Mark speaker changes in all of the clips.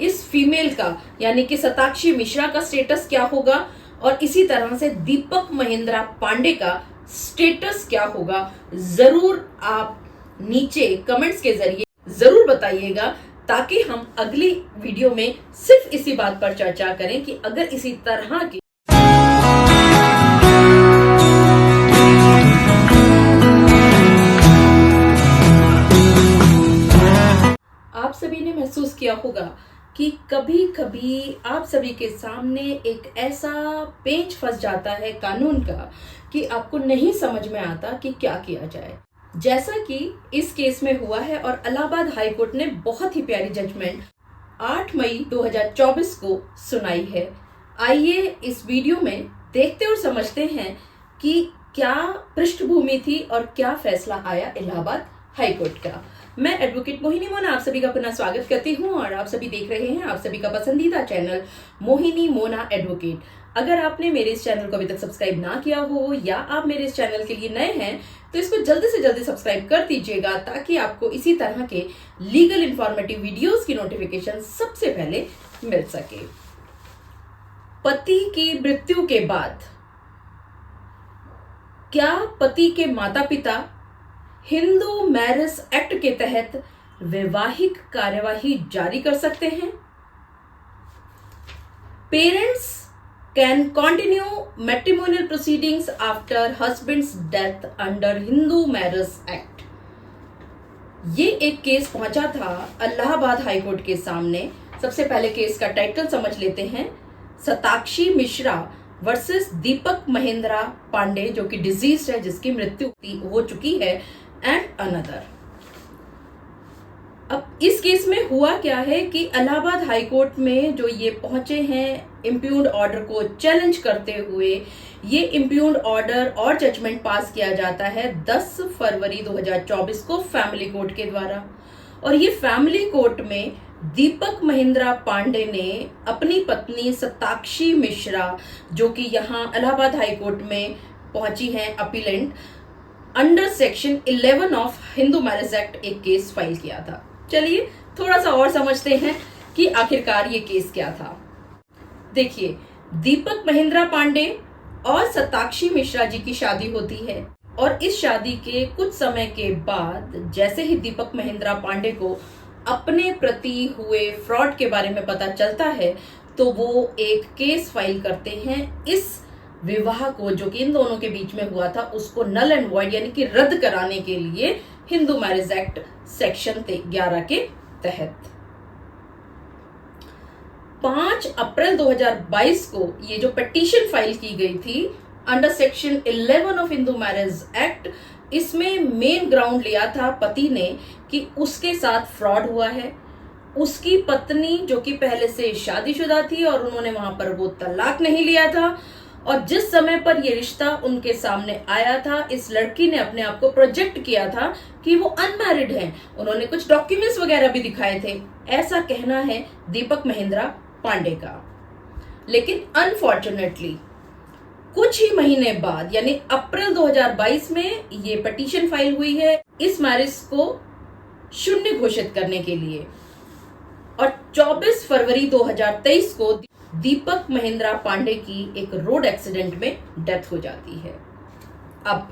Speaker 1: इस फीमेल का यानी कि शताक्षी मिश्रा का स्टेटस क्या होगा और इसी तरह से दीपक महेंद्रा पांडे का स्टेटस क्या होगा, जरूर आप नीचे कमेंट्स के जरिए जरूर बताइएगा, ताकि हम अगली वीडियो में सिर्फ इसी बात पर चर्चा करें कि अगर इसी तरह की आप सभी ने महसूस किया होगा कि कभी कभी आप सभी के सामने एक ऐसा पेंच फंस जाता है कानून का कि आपको नहीं समझ में आता कि क्या किया जाए, जैसा कि इस केस में हुआ है। और इलाहाबाद हाई कोर्ट ने बहुत ही प्यारी जजमेंट 8 मई 2024 को सुनाई है। आइए इस वीडियो में देखते और समझते हैं कि क्या पृष्ठभूमि थी और क्या फैसला आया इलाहाबाद हाई कोर्ट का। मैं एडवोकेट मोहिनी मोना आप सभी का पुनः स्वागत करती हूं और आप सभी देख रहे हैं आप सभी का पसंदीदा चैनल मोहिनी मोना एडवोकेट। अगर आपने मेरे इस चैनल को अभी तक सब्सक्राइब ना किया हो या आप मेरे इस चैनल के लिए नए हैं तो इसको जल्दी से जल्दी सब्सक्राइब कर दीजिएगा, ताकि आपको इसी तरह के लीगल इंफॉर्मेटिव वीडियोस की नोटिफिकेशन सबसे पहले मिल सके। पति की मृत्यु के बाद क्या पति के माता पिता हिंदू मैरिज एक्ट के तहत वैवाहिक कार्यवाही जारी कर सकते हैं? Parents can continue matrimonial proceedings after husband's death under Hindu marriage act. ये एक केस पहुंचा था इलाहाबाद हाई कोर्ट के सामने। सबसे पहले केस का टाइटल समझ लेते हैं, शताक्षी मिश्रा वर्सेस दीपक महेंद्रा पांडे, जो कि डिजीज है, जिसकी मृत्यु हो चुकी है, एंड अनदर। अब इस केस में हुआ क्या है कि इलाहाबाद हाई कोर्ट में जो ये पहुंचे हैं इम्प्यून्ड ऑर्डर को चैलेंज करते हुए, ये इम्प्यून्ड ऑर्डर और जजमेंट पास किया जाता है 10 फरवरी 2024 को फैमिली कोर्ट के द्वारा। और ये फैमिली कोर्ट में दीपक महेंद्रा पांडे ने अपनी पत्नी शताक्षी मिश्रा, जो कि यहाँ इलाहाबाद हाई कोर्ट में पहुंची हैं appellate, under section 11 of Hindu marriage act एक केस फाइल किया था। चलिए थोड़ा सा और समझते हैं कि आखिरकार ये केस क्या था। देखिए, दीपक महेंद्रा पांडे और शताक्षी मिश्रा जी की शादी होती है और इस शादी के कुछ समय के बाद जैसे ही दीपक महेंद्रा पांडे को अपने प्रति हुए फ्रॉड के बारे में पता चलता है तो वो एक केस फाइल करते हैं इस विवाह को, जो कि इन दोनों के बीच में हुआ था, उसको नल एंड वॉइड यानी कि रद्द कराने के लिए हिंदू मैरिज एक्ट सेक्शन 11 के तहत। 5 अप्रैल 2022 को ये जो पिटीशन फाइल की गई थी under section 11 of Hindu marriage act, इसमें मेन ग्राउंड लिया था पति ने कि उसके साथ फ्रॉड हुआ है। उसकी पत्नी, जो कि पहले से शादीशुदा थी और उन्होंने वहां पर वो तलाक नहीं लिया था, और जिस समय पर ये रिश्ता उनके सामने आया था, इस लड़की ने अपने आप को प्रोजेक्ट किया था कि वो अनमैरिड हैं। उन्होंने कुछ डॉक्यूमेंट्स वगैरह भी दिखाए थे, ऐसा कहना है दीपक महेंद्रा पांडे का। लेकिन अनफॉर्चुनेटली कुछ ही महीने बाद यानी अप्रैल 2022 में ये पिटीशन फाइल हुई है इस मैरिज को शून्य घोषित करने के लिए, और 24 फरवरी 2023 को दीपक महेंद्रा पांडे की एक रोड एक्सीडेंट में डेथ हो जाती है। अब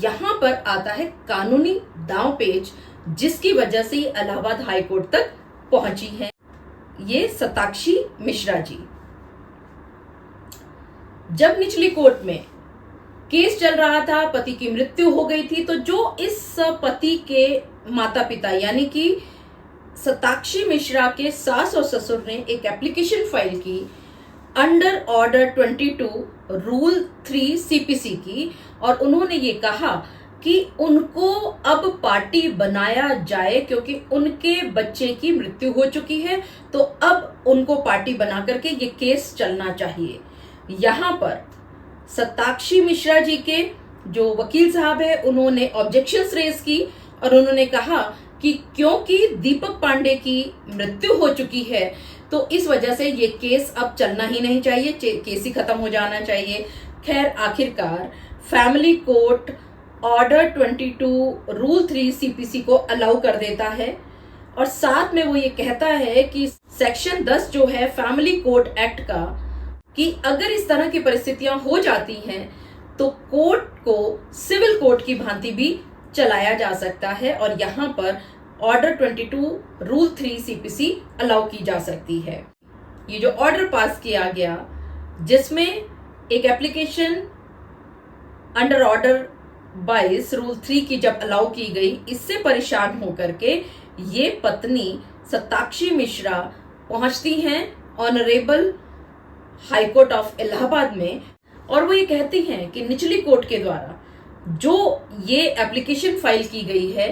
Speaker 1: यहां पर आता है कानूनी दांव पेच, जिसकी वजह से इलाहाबाद हाई कोर्ट तक पहुंची है ये शताक्षी मिश्रा जी। जब निचली कोर्ट में केस चल रहा था, पति की मृत्यु हो गई थी, तो जो इस पति के माता पिता यानी कि शताक्षी मिश्रा के सास और ससुर ने एक एप्लीकेशन फाइल की अंडर ऑर्डर 22 रूल 3 सीपीसी की, और उन्होंने ये कहा कि उनको अब पार्टी बनाया जाए क्योंकि उनके बच्चे की मृत्यु हो चुकी है, तो अब उनको पार्टी बना करके ये केस चलना चाहिए। यहाँ पर शताक्षी मिश्रा जी के जो वकील साहब है उन्होंने ऑब्जेक्शंस रेज की और उन्होंने कहा कि क्योंकि दीपक पांडे की मृत्यु हो चुकी है तो इस वजह से ये केस अब चलना ही नहीं चाहिए, केस ही खत्म हो जाना चाहिए। खैर आखिरकार family court order 22 rule 3 CPC को अलाउ कर देता है और साथ में वो ये कहता है कि सेक्शन 10 जो है फैमिली कोर्ट एक्ट का, कि अगर इस तरह की परिस्थितियां हो जाती हैं तो कोर्ट को सिविल कोर्ट की भांति भी चलाया जा सकता है और यहां पर ऑर्डर 22 रूल 3 सीपीसी अलाउ की जा सकती है। ये जो ऑर्डर पास किया गया जिसमें एक एप्लीकेशन अंडर ऑर्डर 22 रूल 3 की जब अलाउ की गई, इससे परेशान होकर के ये पत्नी सताक्षी मिश्रा पहुंचती हैं honourable high court of Allahabad में और वो ये कहती हैं कि निचली कोर्ट के द्वारा जो ये एप्लीकेशन फाइल की गई है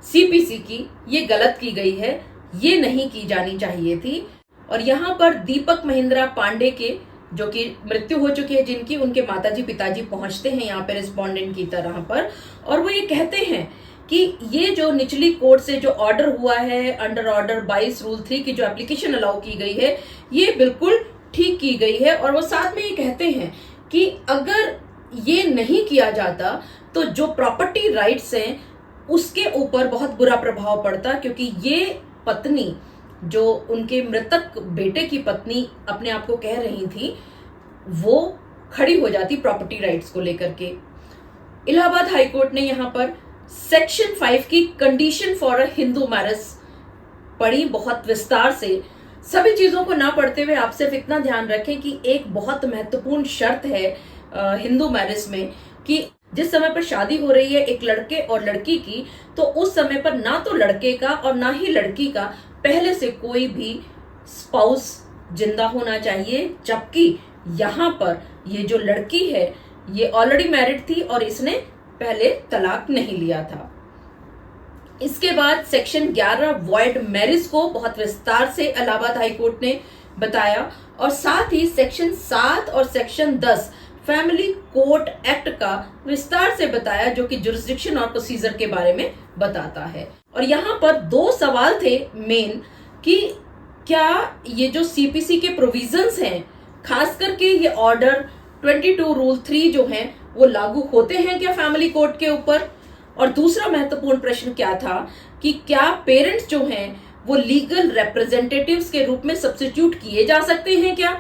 Speaker 1: सीपीसी की, ये गलत की गई है, ये नहीं की जानी चाहिए थी। और यहाँ पर दीपक महिंद्रा पांडे के, जो कि मृत्यु हो चुकी है जिनकी, उनके माताजी पिताजी पहुंचते हैं यहाँ पे रिस्पोंडेंट की तरह पर और वो ये कहते हैं कि ये जो निचली कोर्ट से जो ऑर्डर हुआ है अंडर ऑर्डर 22 रूल 3 की जो एप्लीकेशन अलाउ की गई है, ये बिल्कुल ठीक की गई है। और वो साथ में ये कहते हैं कि अगर ये नहीं किया जाता तो जो प्रॉपर्टी राइट्स हैं उसके ऊपर बहुत बुरा प्रभाव पड़ता, क्योंकि ये पत्नी जो उनके मृतक बेटे की पत्नी अपने आप को कह रही थी, वो खड़ी हो जाती प्रॉपर्टी राइट्स को लेकर के। इलाहाबाद हाई कोर्ट ने यहाँ पर सेक्शन 5 की condition for a Hindu marriage पढ़ी बहुत विस्तार से। सभी चीजों को ना पढ़ते हुए आप सिर्फ इतना ध्यान रखें कि एक बहुत महत्वपूर्ण शर्त है हिंदू मैरिज में कि जिस समय पर शादी हो रही है एक लड़के और लड़की की, तो उस समय पर ना तो लड़के का और ना ही लड़की का पहले से कोई भी स्पाउस जिंदा होना चाहिए। जबकि यहाँ पर ये जो लड़की है ये ऑलरेडी मैरिड थी और इसने पहले तलाक नहीं लिया था। इसके बाद सेक्शन 11 वॉइड मैरिज को बहुत विस्तार से इलाहाबाद हाई कोर्ट ने बताया और साथ ही सेक्शन 7 और सेक्शन 10 फैमिली कोर्ट एक्ट का विस्तार से बताया, जो कि जुरिस्डिक्शन और प्रोसीजर के बारे में बताता है। और यहाँ पर दो सवाल थे मेन कि क्या ये जो सीपीसी के प्रोविजंस हैं, खास करके ये ऑर्डर 22 रूल 3 जो हैं वो लागू होते हैं क्या फैमिली कोर्ट के ऊपर। और दूसरा महत्वपूर्ण प्रश्न क्या था कि क्या पेरेंट्स जो हैं वो लीगल रिप्रेजेंटेटिव्स के रूप में सब्स्टिट्यूट किए जा सकते हैं क्या।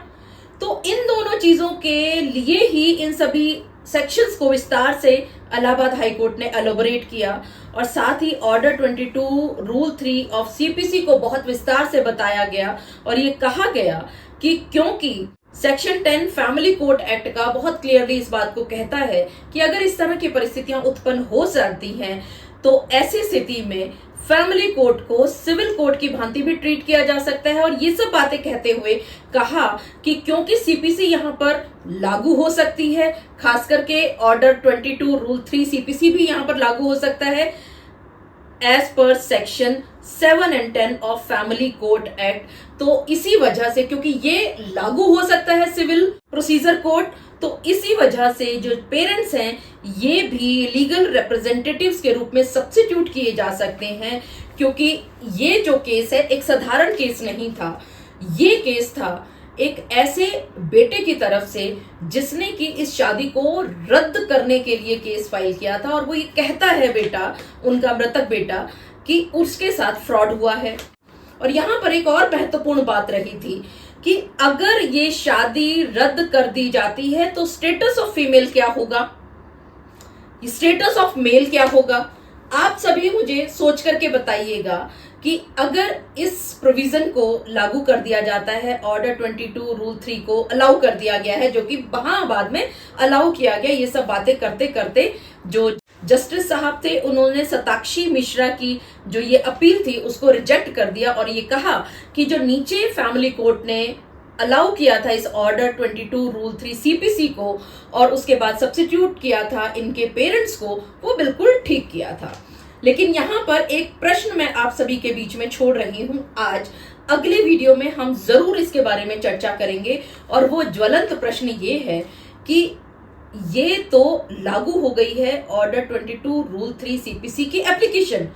Speaker 1: तो इन दोनों चीजों के लिए ही इन सभी सेक्शंस को विस्तार से इलाहाबाद हाई कोर्ट ने एलोबरेट किया और साथ ही ऑर्डर 22 रूल 3 ऑफ सीपीसी को बहुत विस्तार से बताया गया और ये कहा गया कि क्योंकि सेक्शन 10 फैमिली कोर्ट एक्ट का बहुत क्लियरली इस बात को कहता है कि अगर इस तरह की परिस्थितियां उत्पन्न हो सकती हैं तो ऐसी स्थिति में फैमिली कोर्ट को सिविल कोर्ट की भांति भी ट्रीट किया जा सकता है। और ये सब बातें कहते हुए कहा कि क्योंकि सीपीसी यहाँ पर लागू हो सकती है, खास करके ऑर्डर 22 रूल 3 सीपीसी भी यहाँ पर लागू हो सकता है as per section 7 and 10 of family court act. तो इसी वजह से, क्योंकि ये लागू हो सकता है सिविल प्रोसीजर कोर्ट, तो इसी वजह से जो पेरेंट्स हैं ये भी लीगल रिप्रेजेंटेटिव्स के रूप में सब्स्टिट्यूट किए जा सकते हैं, क्योंकि ये जो केस है एक साधारण केस नहीं था। ये केस था एक ऐसे बेटे की तरफ से जिसने कि इस शादी को रद्द करने के लिए केस फाइल किया था और वो ये कहता है बेटा, उनका मृतक बेटा, कि उसके साथ फ्रॉड हुआ है। और यहाँ पर एक और महत्वपूर्ण बात रही थी कि अगर ये शादी रद्द कर दी जाती है तो स्टेटस ऑफ फीमेल क्या होगा, स्टेटस ऑफ मेल क्या होगा। आप सभी मुझे सोच करके बताइएगा कि अगर इस प्रोविजन को लागू कर दिया जाता है, ऑर्डर 22 रूल 3 को अलाउ कर दिया गया है, जो कि बाद में अलाउ किया गया। ये सब बातें करते करते जो जस्टिस साहब थे उन्होंने सताक्षी मिश्रा की जो ये अपील थी उसको रिजेक्ट कर दिया और ये कहा कि जो नीचे फैमिली कोर्ट ने अलाउ किया था इस ऑर्डर 22 रूल 3 सीपीसी को और उसके बाद सब्स्टिट्यूट किया था इनके पेरेंट्स को, वो बिल्कुल ठीक किया था। लेकिन यहाँ पर एक प्रश्न मैं आप सभी के बीच में छोड़ रही हूँ आज। अगले वीडियो में हम जरूर इसके बारे में चर्चा करेंगे और वो ज्वलंत प्रश्न ये है कि ये तो लागू हो गई है ऑर्डर 22 रूल 3 सीपीसी की एप्लीकेशन,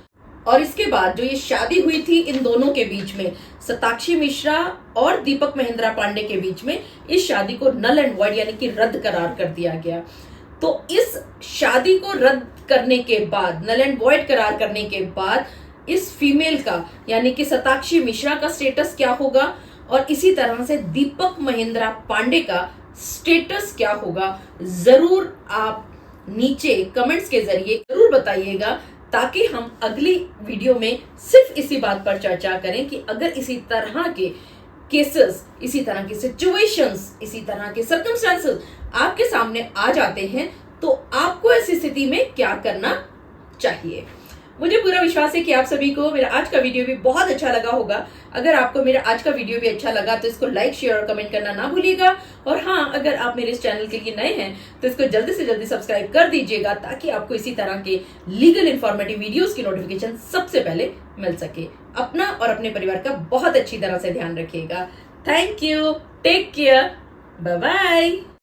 Speaker 1: और इसके बाद जो ये शादी हुई थी इन दोनों के बीच में, सताक्षी मिश्रा और दीपक महिंद्रा पांडे के बीच में, इस शादी को नल एंड वॉइड यानी कि रद्द करार कर दिया गया। तो इस शादी को रद्द करने के बाद, नल एंड वॉइड करार करने के बाद इस फीमेल का यानी कि शताक्षी मिश्रा का स्टेटस क्या होगा और इसी तरह से दीपक महेंद्रा पांडे का स्टेटस क्या होगा, जरूर आप नीचे कमेंट्स के जरिए जरूर बताइएगा, ताकि हम अगली वीडियो में सिर्फ इसी बात पर चर्चा करें कि अगर इसी तरह के केसेस, इसी तरह की सिचुएशंस, इसी तरह के सर्कमस्टांसेस आपके सामने आ जाते हैं तो आपको ऐसी स्थिति में क्या करना चाहिए। मुझे पूरा विश्वास है कि आप सभी को मेरा आज का वीडियो भी बहुत अच्छा लगा होगा। अगर आपको मेरा आज का वीडियो भी अच्छा लगा तो इसको लाइक, शेयर और कमेंट करना ना भूलिएगा। और हाँ, अगर आप मेरे इस चैनल के लिए नए हैं तो इसको जल्दी से जल्दी सब्सक्राइब कर दीजिएगा, ताकि आपको इसी तरह के लीगल इंफॉर्मेटिव वीडियोस की नोटिफिकेशन सबसे पहले मिल सके। अपना और अपने परिवार का बहुत अच्छी तरह से ध्यान रखिएगा। Thank you, take care, bye bye.